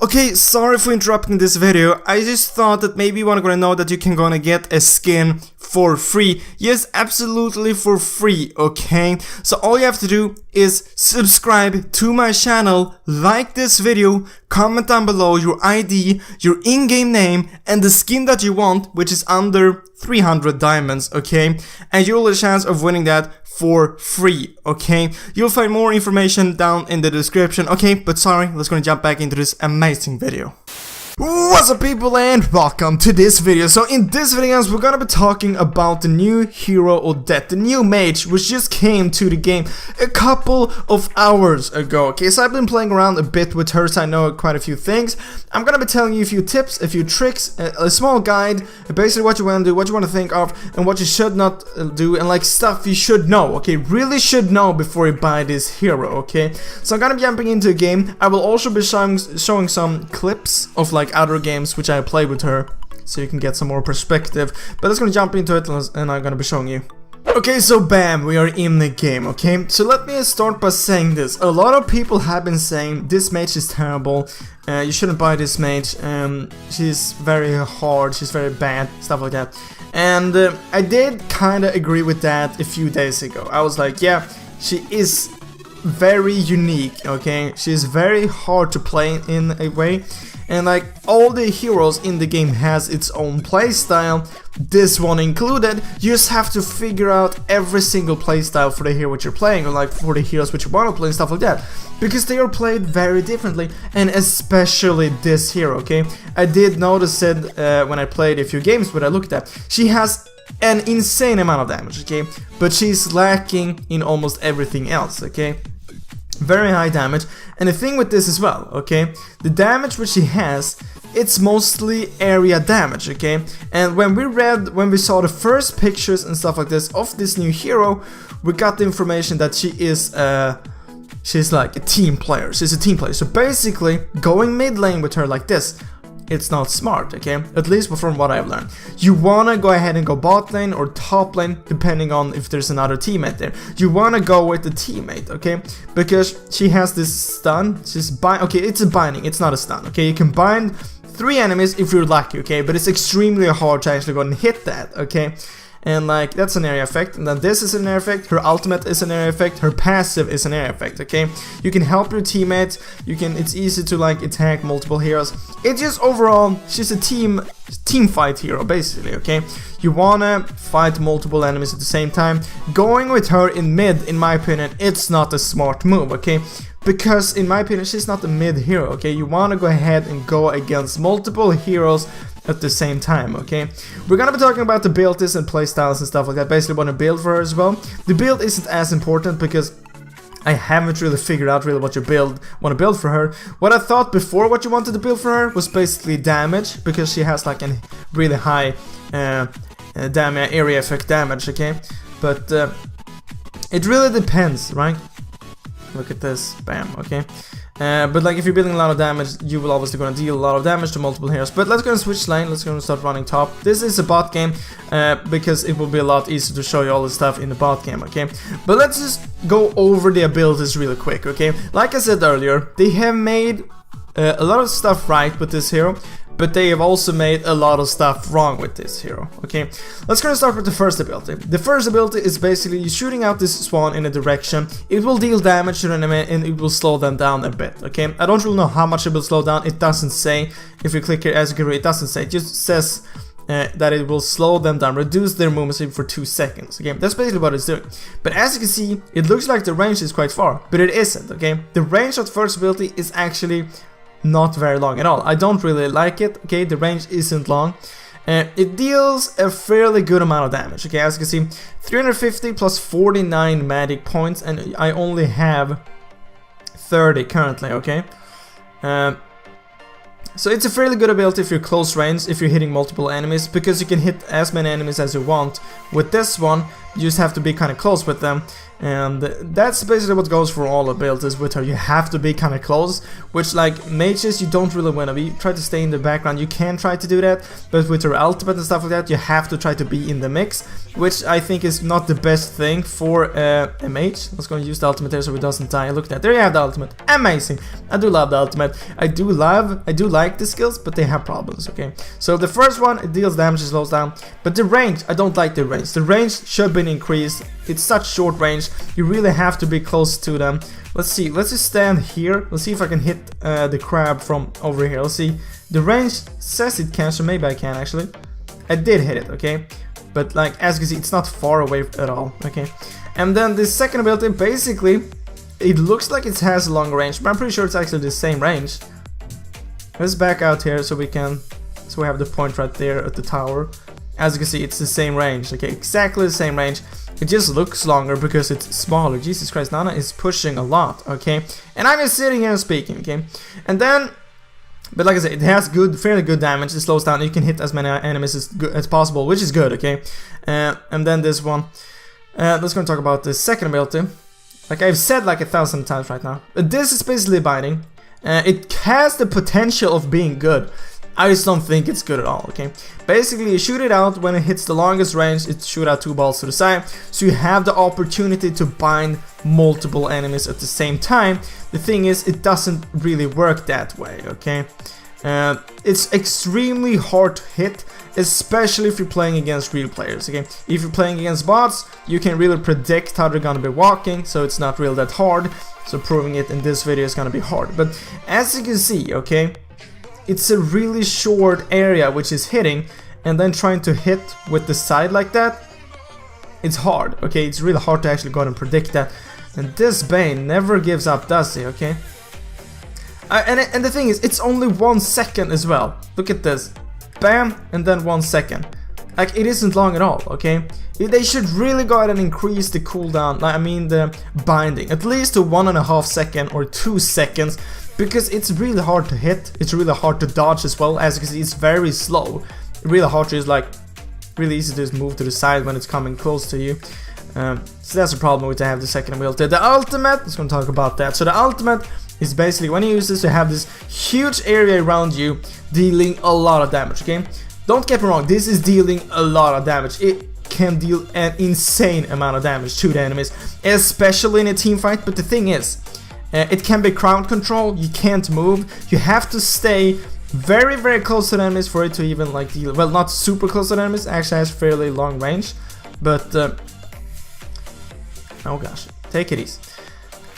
Okay, sorry for interrupting this video. I just thought that maybe you wanna know that you can gonna get a skin for free. Yes, absolutely for free, okay? So all you have to do is subscribe to my channel, like this video, comment down below your ID, your in-game name, and the skin that you want, which is under 300 diamonds, okay? And you'll have a chance of winning that for free, okay? You'll find more information down in the description, okay? But sorry, let's gonna jump back into this amazing video. What's up people and welcome to this video. So in this video guys, we're gonna be talking about the new hero Odette, the new mage which just came to the game a couple of hours ago. Okay, so I've been playing around a bit with her, so I know quite a few things. I'm gonna be telling you a few tips, a few tricks, a small guide, basically what you want to do, what you want to think of, and what you should not do, and like stuff you should know, okay, really should know before you buy this hero, okay? So I'm gonna be jumping into a game. I will also be showing some clips of like other games which I played with her, so you can get some more perspective. But let's gonna jump into it and I'm gonna be showing you. Okay, so bam, we are in the game, okay? So let me start by saying this. A lot of people have been saying this mage is terrible, you shouldn't buy this mage, she's very hard, she's very bad, stuff like that. And I did kinda agree with that a few days ago. I was like, yeah, she is very unique, okay? She's very hard to play in a way. And like all the heroes in the game has its own playstyle, this one included. You just have to figure out every single playstyle for the hero which you're playing, or like for the heroes which you want to play and stuff like that, because they are played very differently, and especially this hero, okay? I did notice it when I played a few games, but I looked at, she has an insane amount of damage, okay? But she's lacking in almost everything else, okay? Very high damage. And the thing with this as well, okay, the damage which she has, it's mostly area damage, okay? And when we saw the first pictures and stuff like this of this new hero, we got the information that she is she's like a team player. She's a team player. So basically going mid lane with her like this, it's not smart, okay? At least from what I've learned. You wanna go ahead and go bot lane or top lane, depending on if there's another teammate there. You wanna go with the teammate, okay? Because she has this stun, okay, it's a binding, it's not a stun, okay? You can bind 3 enemies if you're lucky, okay? But it's extremely hard to actually go and hit that, okay? And like, that's an area effect, and then this is an area effect, her ultimate is an area effect, her passive is an area effect, okay? You can help your teammates, it's easy to like attack multiple heroes. It's just overall, she's a team fight hero, basically, okay? You wanna fight multiple enemies at the same time. Going with her in mid, in my opinion, it's not a smart move, okay? Because in my opinion, she's not a mid hero, okay? You wanna go ahead and go against multiple heroes at the same time, okay? We're gonna be talking about the abilities and playstyles and stuff like that. Basically want to build for her as well. The build isn't as important because I haven't really figured out really what you want to build for her. What I thought before what you wanted to build for her was basically damage, because she has like a really high damage, area effect damage, okay? But it really depends, right? Look at this, bam, okay? But like if you're building a lot of damage, you will obviously gonna deal a lot of damage to multiple heroes. But let's go and switch lane, let's go and start running top. This is a bot game, because it will be a lot easier to show you all the stuff in the bot game, okay? But let's just go over the abilities really quick, okay? Like I said earlier, they have made a lot of stuff right with this hero, but they have also made a lot of stuff wrong with this hero, okay? Let's go and start with the first ability. The first ability is basically you shooting out this Swan in a direction. It will deal damage to the enemy and it will slow them down a bit, okay? I don't really know how much it will slow down. It doesn't say. If you click here as you can read, it doesn't say. It just says that it will slow them down, reduce their movement speed for 2 seconds, okay? That's basically what it's doing. But as you can see, it looks like the range is quite far, but it isn't, okay? The range of the first ability is actually not very long at all. I don't really like it, okay? The range isn't long. It deals a fairly good amount of damage, okay? As you can see, 350 plus 49 magic points, and I only have 30 currently, okay? So it's a fairly good ability if you're close range, if you're hitting multiple enemies, because you can hit as many enemies as you want with this one, You just have to be kind of close with them, and that's basically what goes for all abilities with her. You have to be kind of close, which like mages you don't really want to be. Try to stay in the background, you can try to do that, but with her ultimate and stuff like that, you have to try to be in the mix, which I think is not the best thing for a mage. Let's go and use the ultimate there so he doesn't die. Look at that, there you have the ultimate. Amazing. I do love the ultimate. I do like the skills, but they have problems, okay? So the first one, it deals damage, it slows down, but the range, I don't like the range. The range should be increased. It's such short range, you really have to be close to them. Let's see, let's just stand here. Let's see if I can hit the crab from over here. Let's see, the range says it can, so maybe I can actually. I did hit it, okay? But like, as you can see, it's not far away at all, okay? And then the second ability, basically, it looks like it has a long range, but I'm pretty sure it's actually the same range. Let's back out here so we have the point right there at the tower. As you can see, it's the same range, okay? Exactly the same range. It just looks longer because it's smaller. Jesus Christ, Nana is pushing a lot, okay? And I'm just sitting here speaking, okay? And then, but like I said, it has fairly good damage. It slows down. You can hit as many enemies as possible, which is good, okay? And then this one. Let's go and talk about the second ability. Like I've said like 1,000 times right now. But this is basically binding. It has the potential of being good. I just don't think it's good at all, okay? Basically, you shoot it out, when it hits the longest range, it shoot out 2 balls to the side, so you have the opportunity to bind multiple enemies at the same time. The thing is, it doesn't really work that way, okay? It's extremely hard to hit, especially if you're playing against real players, okay? If you're playing against bots, you can really predict how they're gonna be walking, so it's not really that hard, so proving it in this video is gonna be hard. But as you can see, okay, it's a really short area which is hitting, and then trying to hit with the side like that, it's hard, okay? It's really hard to actually go and predict that. And this Bane never gives up, does he, okay? And the thing is, it's only 1 second as well. Look at this. Bam, and then 1 second. Like, it isn't long at all, okay? They should really go ahead and increase the cooldown, I mean the binding, at least to 1.5 seconds or 2 seconds. Because it's really hard to hit, it's really hard to dodge as well. As you can see, it's very slow. Really hard to just like, really easy to just move to the side when it's coming close to you. So that's a problem with to have the second ability. The ultimate, let's go and talk about that. So the ultimate is basically when you use this, you have this huge area around you dealing a lot of damage, okay? Don't get me wrong, this is dealing a lot of damage. It can deal an insane amount of damage to the enemies, especially in a team fight. But the thing is, it can be crowd control, you can't move, you have to stay very, very close to the enemies for it to even like deal, well, not super close to the enemies, actually has fairly long range, but, oh gosh, take it easy.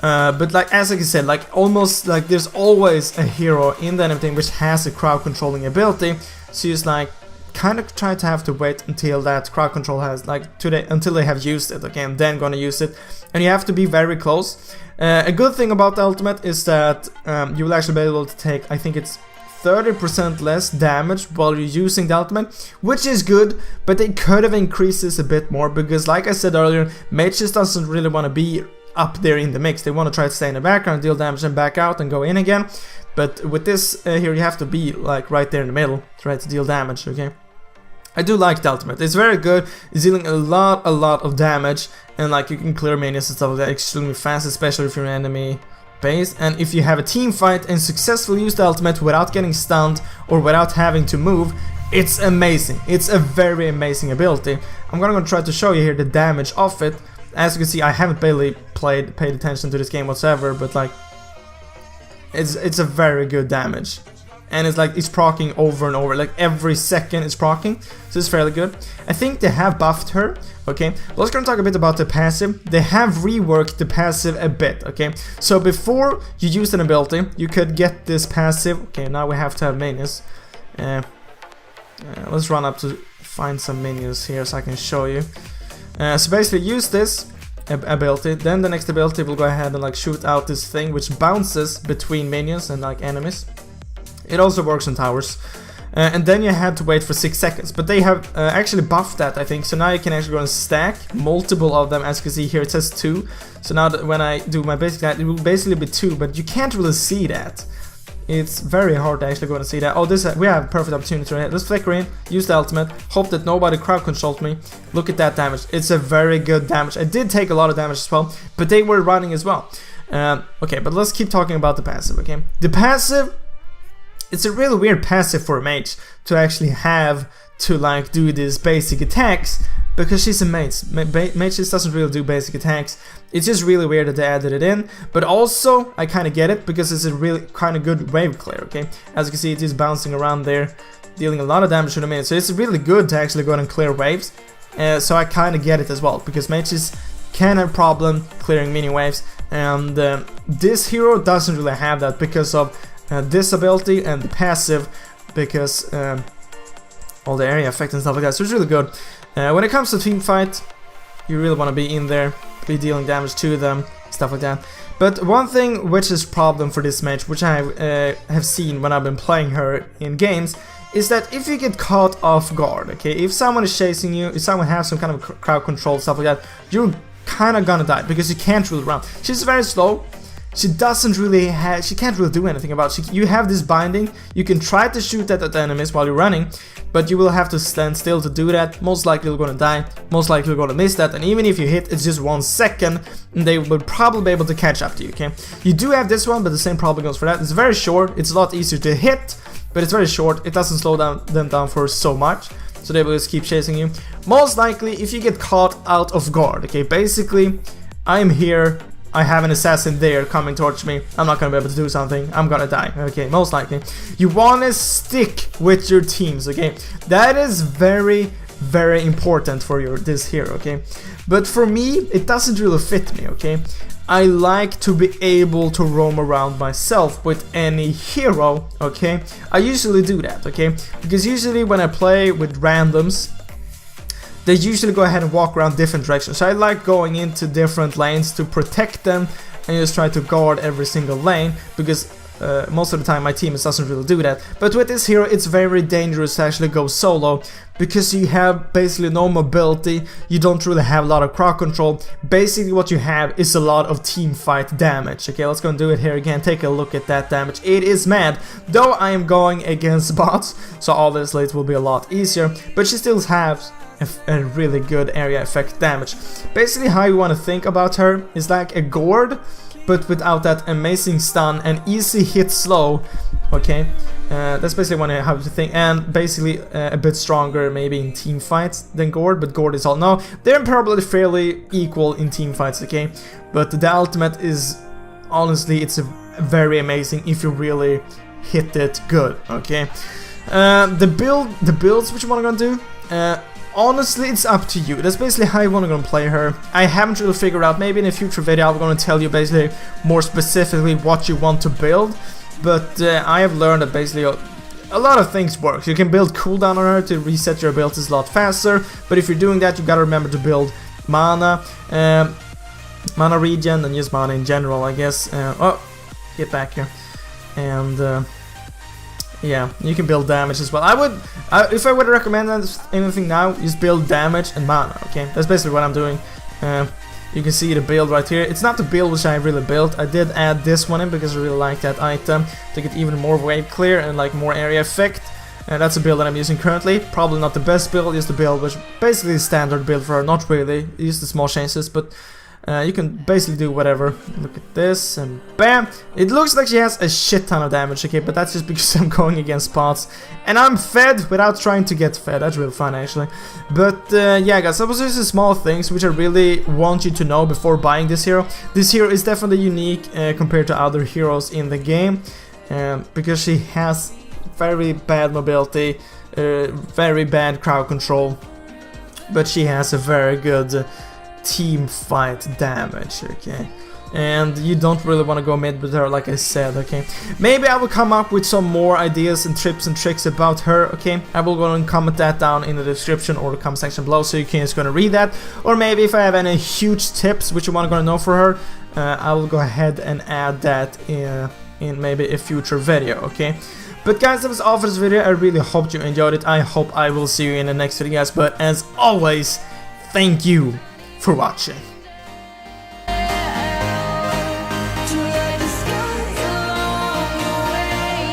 But like, as I said, like almost like there's always a hero in that everything which has a crowd controlling ability, so you just like, kind of try to have to wait until that crowd control has like until they have used it, okay, and then gonna use it, and you have to be very close. A good thing about the ultimate is that you will actually be able to take, I think it's 30% less damage while you're using the ultimate, which is good, but they could have increased this a bit more, because like I said earlier, mage just doesn't really want to be up there in the mix. They want to try to stay in the background, deal damage and back out and go in again. But with this here, you have to be like right there in the middle, try to deal damage, okay? I do like the ultimate, it's very good, it's dealing a lot of damage, and like you can clear minions and stuff like that extremely fast, especially if you're an enemy base. And if you have a team fight and successfully use the ultimate without getting stunned or without having to move, it's amazing. It's a very amazing ability. I'm gonna try to show you here the damage of it. As you can see, I haven't barely paid attention to this game whatsoever, but like it's a very good damage. And it's like, it's proccing over and over, like every second it's proccing, so it's fairly good. I think they have buffed her, okay? Let's gonna talk a bit about the passive. They have reworked the passive a bit, okay? So before you use an ability, you could get this passive. Okay, now we have to have minions. Let's run up to find some minions here so I can show you. So basically use this ability, then the next ability will go ahead and like shoot out this thing which bounces between minions and like enemies. It also works on towers, and then you had to wait for 6 seconds, but they have actually buffed that, I think. So now you can actually go and stack multiple of them. As you can see here, it says 2, so now that when I do my basic that, it will basically be 2, but you can't really see that. It's very hard to actually go and see that. Oh, this we have a perfect opportunity right here. Let's flicker in, use the ultimate, hope that nobody crowd controls me. Look at that damage. It's a very good damage. I did take a lot of damage as well, but they were running as well. Okay, but let's keep talking about the passive, okay? The passive, it's a really weird passive for a mage to actually have to like do these basic attacks, because she's a mage. Mage just doesn't really do basic attacks. It's just really weird that they added it in, but also I kind of get it because it's a really kind of good wave clear, okay? As you can see, it is bouncing around there, dealing a lot of damage to the minute, so it's really good to actually go and clear waves. So I kind of get it as well, because mages can have problem clearing mini waves, and this hero doesn't really have that because of this ability and the passive, because all the area effect and stuff like that, so it's really good. When it comes to team fight, you really want to be in there, be dealing damage to them, stuff like that. But one thing which is problem for this mage, which I have seen when I've been playing her in games, is that if you get caught off guard, okay, if someone is chasing you, if someone has some kind of crowd control, stuff like that, you're kind of gonna die because you can't really run. She's very slow. She doesn't really have, she can't really do anything about it. You have this binding, you can try to shoot at the enemies while you're running, but you will have to stand still to do that. Most likely you're gonna die, most likely you're gonna miss that, and even if you hit, it's just 1 second, and they will probably be able to catch up to you, okay? You do have this one, but the same problem goes for that. It's very short, it's a lot easier to hit, but it's very short, it doesn't slow them down for so much, so they will just keep chasing you. Most likely, if you get caught out of guard, okay, basically, I'm here, I have an assassin there coming towards me, I'm not gonna be able to do something, I'm gonna die, okay, most likely. You wanna stick with your teams, okay? That is very, very important for this hero, okay? But for me, it doesn't really fit me, okay? I like to be able to roam around myself with any hero, okay? I usually do that, okay? Because usually when I play with randoms, they usually go ahead and walk around different directions. So I like going into different lanes to protect them and just try to guard every single lane, because most of the time my team doesn't really do that. But with this hero, it's very dangerous to actually go solo, because you have basically no mobility, you don't really have a lot of crowd control. Basically what you have is a lot of team fight damage. Okay, let's go and do it here again. Take a look at that damage. It is mad, though I am going against bots, so obviously it will be a lot easier, but she still has a really good area effect damage. Basically how you want to think about her is like a gourd, but without that amazing stun and easy hit slow, okay? That's basically how to think, and basically a bit stronger maybe in team fights than gourd, but gourd is all, no, they're probably fairly equal in team fights, okay? But the ultimate is, honestly, it's very amazing if you really hit it good, okay? The builds which you want to do, honestly, it's up to you. That's basically how you want to play her. I haven't really figured out. Maybe in a future video I'm going to tell you basically more specifically what you want to build. But I have learned that basically a lot of things work. You can build cooldown on her to reset your abilities a lot faster. But if you're doing that, you gotta remember to build mana, mana regen, and just mana in general, I guess. Oh, get back here. And yeah, you can build damage as well. If I would recommend anything now, just build damage and mana, okay? That's basically what I'm doing. You can see the build right here. It's not the build which I really built. I did add this one in because I really like that item to get even more wave clear and like more area effect. And that's a build that I'm using currently. Probably not the best build, just the build which basically is standard build for her. Not really, use the small changes, but you can basically do whatever. Look at this, and bam! It looks like she has a shit ton of damage, okay, but that's just because I'm going against bots. And I'm fed without trying to get fed. That's really fun, actually. But yeah, guys, that was just small things which I really want you to know before buying this hero. This hero is definitely unique compared to other heroes in the game, because she has very bad mobility, very bad crowd control, but she has a very good team fight damage, okay? And you don't really want to go mid with her, like I said, okay? Maybe I will come up with some more ideas and tips and tricks about her, okay? I will go and comment that down in the description or the comment section below, so you can just go and read that. Or maybe if I have any huge tips which you want to go and know for her, I will go ahead and add that in maybe a future video, okay? But guys, that was all for this video. I really hope you enjoyed it. I hope I will see you in the next video, guys. But as always, thank you for watching. To light the skies along the way.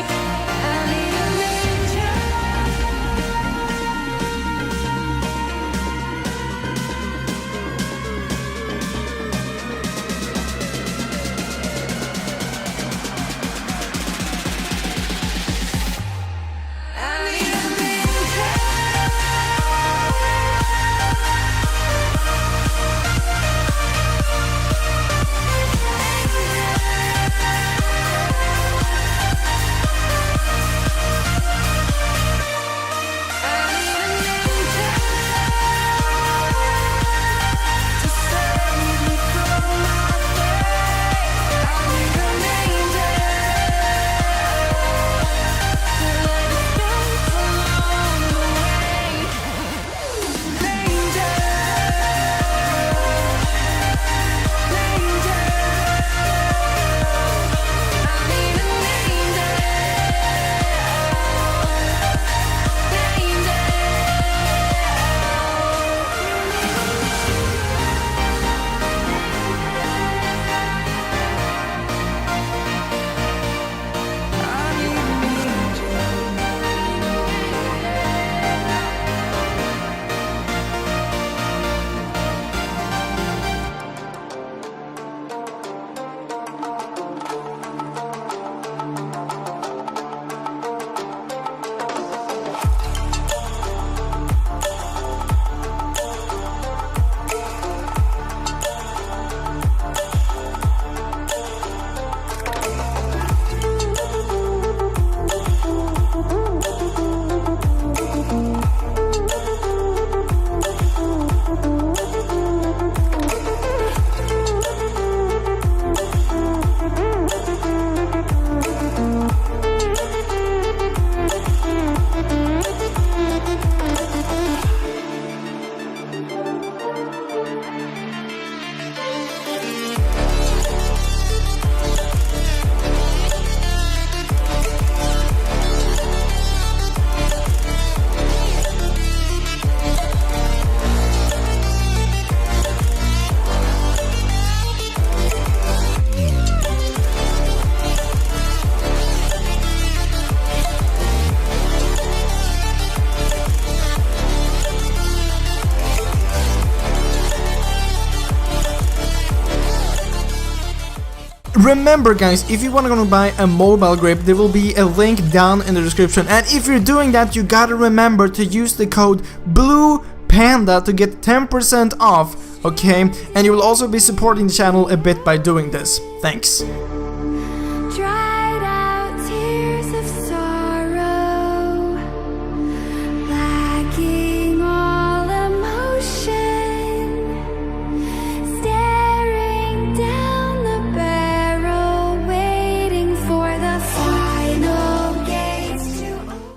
Remember guys, if you wanna go buy a mobile grip, there will be a link down in the description, and if you're doing that, you gotta remember to use the code BLUEPANDA to get 10% off, okay? And you will also be supporting the channel a bit by doing this. Thanks.